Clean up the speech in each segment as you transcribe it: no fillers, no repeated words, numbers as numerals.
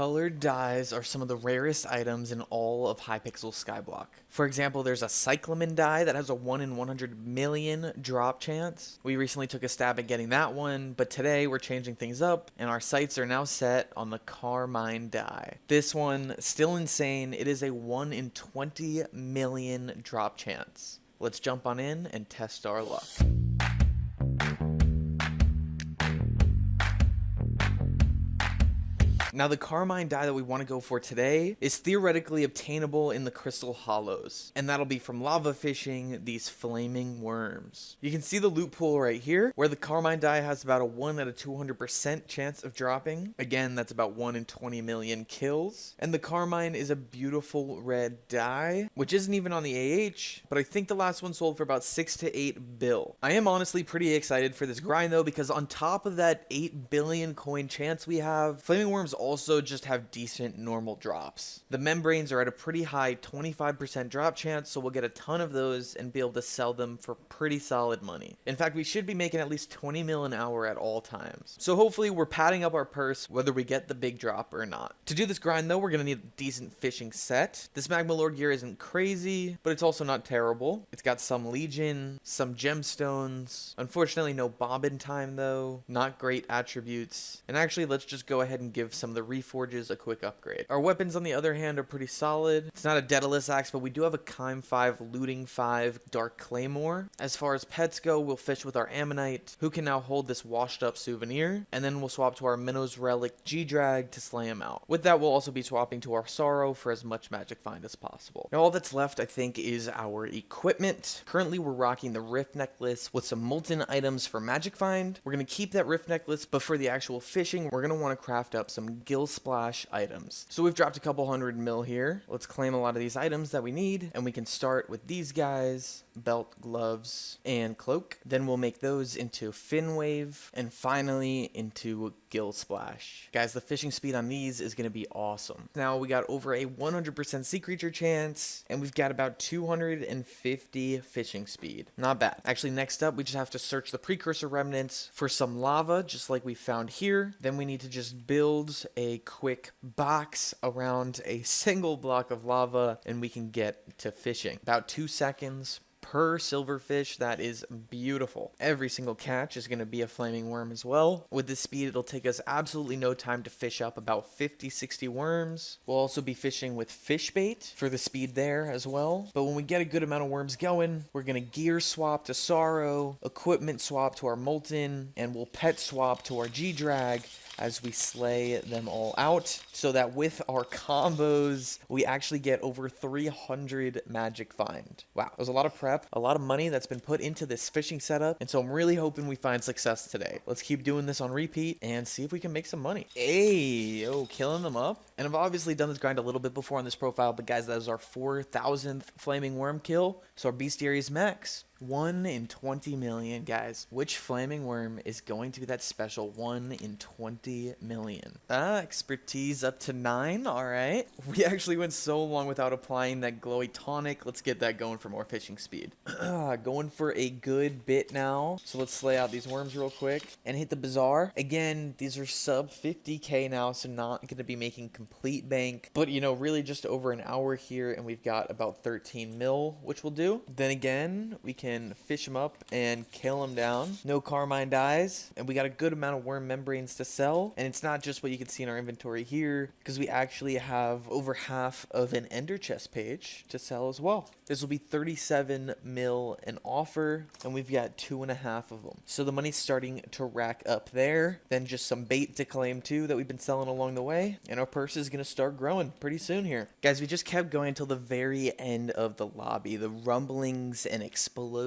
Colored dyes are some of the rarest items in all of Hypixel Skyblock. For example, there's a cyclamen dye that has a 1 in 100 million drop chance. We recently took a stab at getting that one, but today we're changing things up and our sights are now set on the Carmine dye. This one, still insane, it is a 1 in 20 million drop chance. Let's jump on in and test our luck. Now the Carmine dye that we want to go for today is theoretically obtainable in the crystal hollows, and that'll be from lava fishing these flaming worms. You can see the loot pool right here, where the Carmine dye has about a 1 out of 200% chance of dropping. Again, that's about 1 in 20 million kills. And the Carmine is a beautiful red dye, which isn't even on the AH, but I think the last one sold for about 6 to 8 bill. I am honestly pretty excited for this grind though, because on top of that 8 billion coin chance we have, flaming worms also just have decent normal drops. The membranes are at a pretty high 25% drop chance, so we'll get a ton of those and be able to sell them for pretty solid money. In fact, we should be making at least 20 mil an hour at all times. So hopefully we're padding up our purse whether we get the big drop or not. To do this grind though, we're gonna need a decent fishing set. This Magma Lord gear isn't crazy, but it's also not terrible. It's got some Legion, some gemstones. Unfortunately, no bobbin time though. Not great attributes. And actually, let's just go ahead and give some of the reforges a quick upgrade. Our weapons on the other hand are pretty solid. It's not a Daedalus axe, but we do have a Kime 5, Looting 5, Dark Claymore. As far as pets go, we'll fish with our Ammonite, who can now hold this washed up souvenir, and then we'll swap to our Minnow's Relic G-Drag to slay him out. With that, we'll also be swapping to our Sorrow for as much magic find as possible. Now all that's left, I think, is our equipment. Currently, we're rocking the Rift Necklace with some molten items for magic find. We're going to keep that Rift Necklace, but for the actual fishing, we're going to want to craft up some Gill Splash items. So we've dropped a couple 100 mil here. Let's claim a lot of these items that we need, and we can start with these guys: belt, gloves, and cloak. Then we'll make those into fin wave, and finally into Gill Splash. Guys, the fishing speed on these is going to be awesome. Now we got over a 100% sea creature chance, and we've got about 250 fishing speed. Not bad. Actually, next up, we just have to search the precursor remnants for some lava, just like we found here. Then we need to just build a quick box around a single block of lava, and we can get to fishing. About 2 seconds per silverfish. That is beautiful. Every single catch is going to be a flaming worm as well. With this speed, it'll take us absolutely no time to fish up about 50-60 worms. We'll also be fishing with fish bait for the speed there as well. But when we get a good amount of worms going, we're going to gear swap to Sorrow, equipment swap to our Molten, and we'll pet swap to our G-Drag as we slay them all out, so that with our combos, we actually get over 300 magic find. Wow, there's a lot of prep, a lot of money that's been put into this fishing setup, and so I'm really hoping we find success today. Let's keep doing this on repeat and see if we can make some money. Hey, yo, killing them up. And I've obviously done this grind a little bit before on this profile, but guys, that is our 4,000th flaming worm kill, so our bestiary is max. 1 in 20 million, guys. Which flaming worm is going to be that special 1 in 20 million? Expertise up to 9. All right. We actually went so long without applying that glowy tonic. Let's get that going for more fishing speed. Going for a good bit now. So let's slay out these worms real quick and hit the bazaar. Again, these are sub 50k now, so not going to be making complete bank. But, you know, really just over an hour here, and we've got about 13 mil, which will do. Then again, we can fish them up and kill them down. No Carmine dyes, and we got a good amount of worm membranes to sell. And it's not just what you can see in our inventory here, because we actually have over half of an ender chest page to sell as well. This will be 37 mil an offer, and we've got 2.5 of them. So the money's starting to rack up there. Then just some bait to claim too that we've been selling along the way, and our purse is going to start growing pretty soon here. Guys, we just kept going until the very end of the lobby. The rumblings and explosions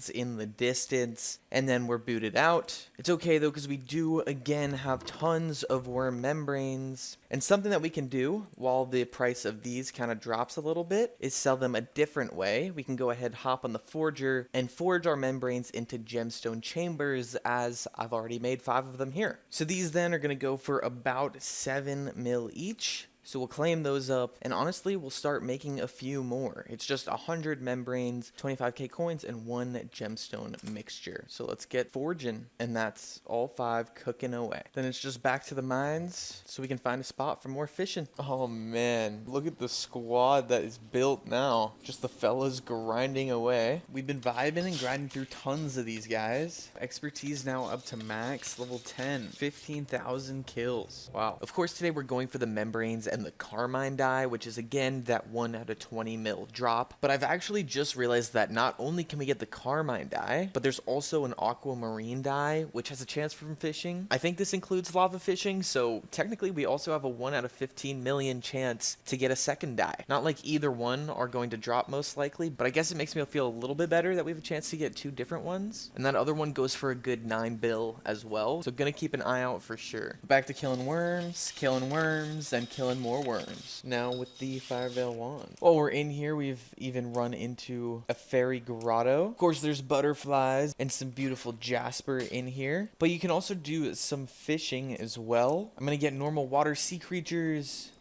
in the distance, and then we're booted out. It's okay though, because we do again have tons of worm membranes, and something that we can do while the price of these kind of drops a little bit is sell them a different way. We can go ahead, hop on the forger, and forge our membranes into gemstone chambers, as I've already made 5 of them here. So these then are going to go for about 7 mil each. So we'll claim those up, and honestly, we'll start making a few more. It's just 100 membranes, 25k coins, and 1 gemstone mixture. So let's get forging, and that's all 5 cooking away. Then it's just back to the mines so we can find a spot for more fishing. Oh man, look at the squad that is built now. Just the fellas grinding away. We've been vibing and grinding through tons of these guys. Expertise now up to max, level 10, 15,000 kills. Wow. Of course, today we're going for the membranes and the Carmine die, which is again that 1 out of 20 mil drop. But I've actually just realized that not only can we get the Carmine die, but there's also an aquamarine die, which has a chance from fishing. I think this includes lava fishing, so technically we also have a 1 out of 15 million chance to get a second die. Not like either one are going to drop most likely, but I guess it makes me feel a little bit better that we have a chance to get 2 different ones. And that other one goes for a good 9 bill as well, so gonna keep an eye out for sure. Back to killing worms, and killing more worms. Now with the Fire Veil wand. While we're in here, we've even run into a fairy grotto. Of course, there's butterflies and some beautiful jasper in here, but you can also do some fishing as well. I'm gonna get normal water sea creatures.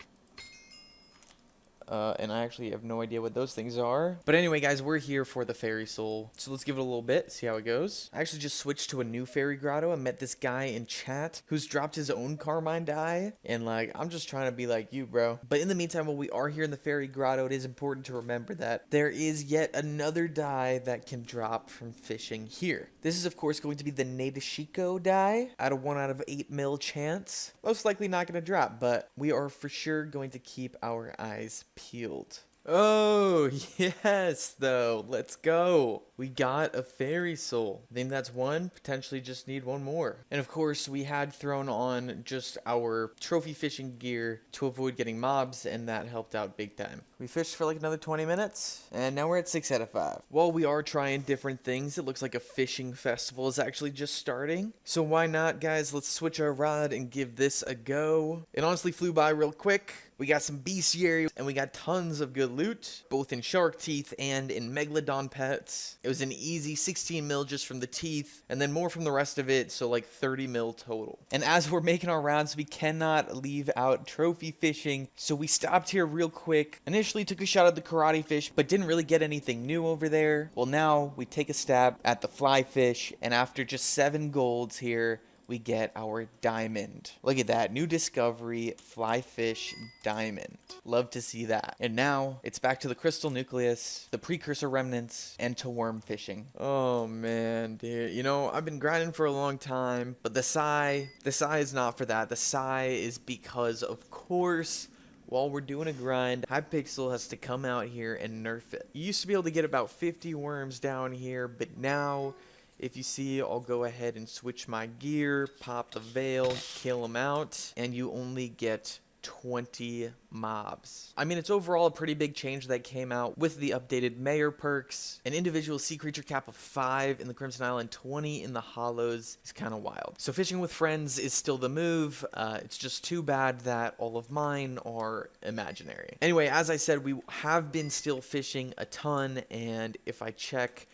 And I actually have no idea what those things are. But anyway, guys, we're here for the fairy soul. So let's give it a little bit, see how it goes. I actually just switched to a new fairy grotto. I met this guy in chat who's dropped his own Carmine die. And like, I'm just trying to be like you, bro. But in the meantime, while we are here in the fairy grotto, it is important to remember that there is yet another die that can drop from fishing here. This is, of course, going to be the Nadeshiko die at a 1 out of 8 mil chance. Most likely not going to drop, but we are for sure going to keep our eyes peeled. Oh, yes, though. Let's go. We got a fairy soul. I think that's 1. Potentially just need 1 more. And of course, we had thrown on just our trophy fishing gear to avoid getting mobs, and that helped out big time. We fished for like another 20 minutes, and now we're at 6 out of 5. While we are trying different things, it looks like a fishing festival is actually just starting. So why not, guys? Let's switch our rod and give this a go. It honestly flew by real quick. We got some bestiary, and we got tons of good loot, both in shark teeth and in megalodon pets. It was an easy 16 mil just from the teeth, and then more from the rest of it, so like 30 mil total. And as we're making our rounds, we cannot leave out trophy fishing, so we stopped here real quick. Initially took a shot at the karate fish, but didn't really get anything new over there. Well, now we take a stab at the fly fish, and after just 7 golds here, we get our diamond. Look at that. New discovery, fly fish diamond. Love to see that. And now it's back to the crystal nucleus, the precursor remnants, and to worm fishing. Oh man, dude. You know, I've been grinding for a long time, but the sigh is not for that. The sigh is because, of course, while we're doing a grind, Hypixel has to come out here and nerf it. You used to be able to get about 50 worms down here, but now, if you see, I'll go ahead and switch my gear, pop the veil, kill them out, and you only get 20 mobs. I mean, it's overall a pretty big change that came out with the updated mayor perks. An individual sea creature cap of 5 in the Crimson Isle and 20 in the Hollows is kind of wild. So fishing with friends is still the move. It's just too bad that all of mine are imaginary. Anyway, as I said, we have been still fishing a ton, and if I check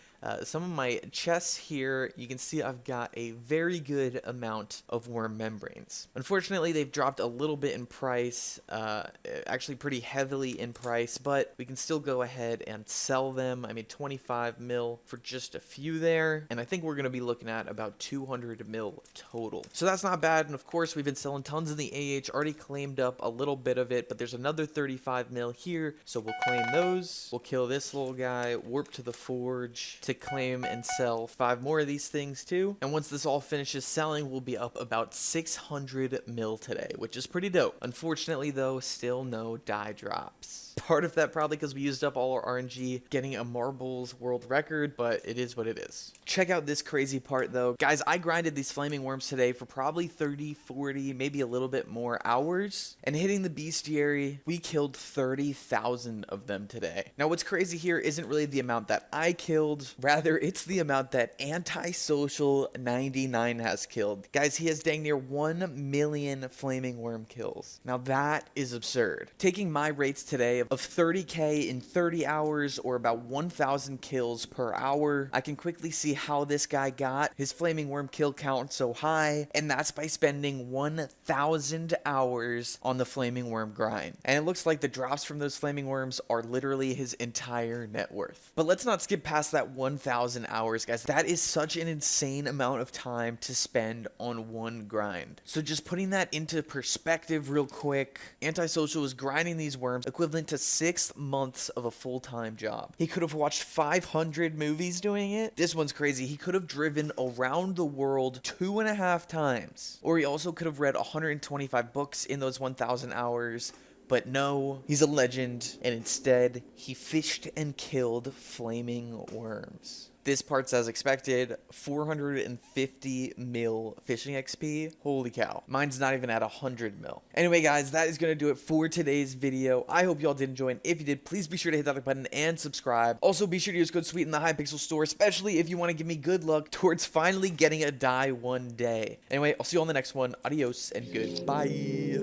some of my chests here, you can see I've got a very good amount of worm membranes. Unfortunately, they've dropped a little bit in price, actually pretty heavily in price, but we can still go ahead and sell them. I made 25 mil for just a few there, and I think we're going to be looking at about 200 mil total. So that's not bad, and of course, we've been selling tons in the AH, already claimed up a little bit of it, but there's another 35 mil here, so we'll claim those. We'll kill this little guy, warp to the forge to claim and sell 5 more of these things too. And once this all finishes selling, we'll be up about 600 mil today, which is pretty dope. Unfortunately though, still no die drops. Part of that probably because we used up all our RNG getting a marbles world record, but it is what it is. Check out this crazy part though. Guys, I grinded these flaming worms today for probably 30, 40, maybe a little bit more hours, and hitting the bestiary, we killed 30,000 of them today. Now what's crazy here isn't really the amount that I killed, rather it's the amount that Antisocial 99 has killed. Guys, he has dang near 1 million flaming worm kills. Now that is absurd. Taking my rates today of of 30k in 30 hours, or about 1,000 kills per hour. I can quickly see how this guy got his flaming worm kill count so high, and that's by spending 1,000 hours on the flaming worm grind. And it looks like the drops from those flaming worms are literally his entire net worth. But let's not skip past that 1,000 hours, guys. That is such an insane amount of time to spend on one grind. So just putting that into perspective real quick, Antisocial was grinding these worms equivalent to 6 months of a full-time job. He could have watched 500 movies doing it. This one's crazy. He could have driven around the world 2.5 times. Or he also could have read 125 books in those 1,000 hours. But no, he's a legend, and instead, he fished and killed flaming worms. This part's as expected, 450 mil fishing XP. Holy cow. Mine's not even at 100 mil. Anyway, guys, that is going to do it for today's video. I hope y'all did enjoy, and if you did, please be sure to hit that like button and subscribe. Also, be sure to use code SWEET in the Hypixel store, especially if you want to give me good luck towards finally getting a die one day. Anyway, I'll see you on the next one. Adios and goodbye.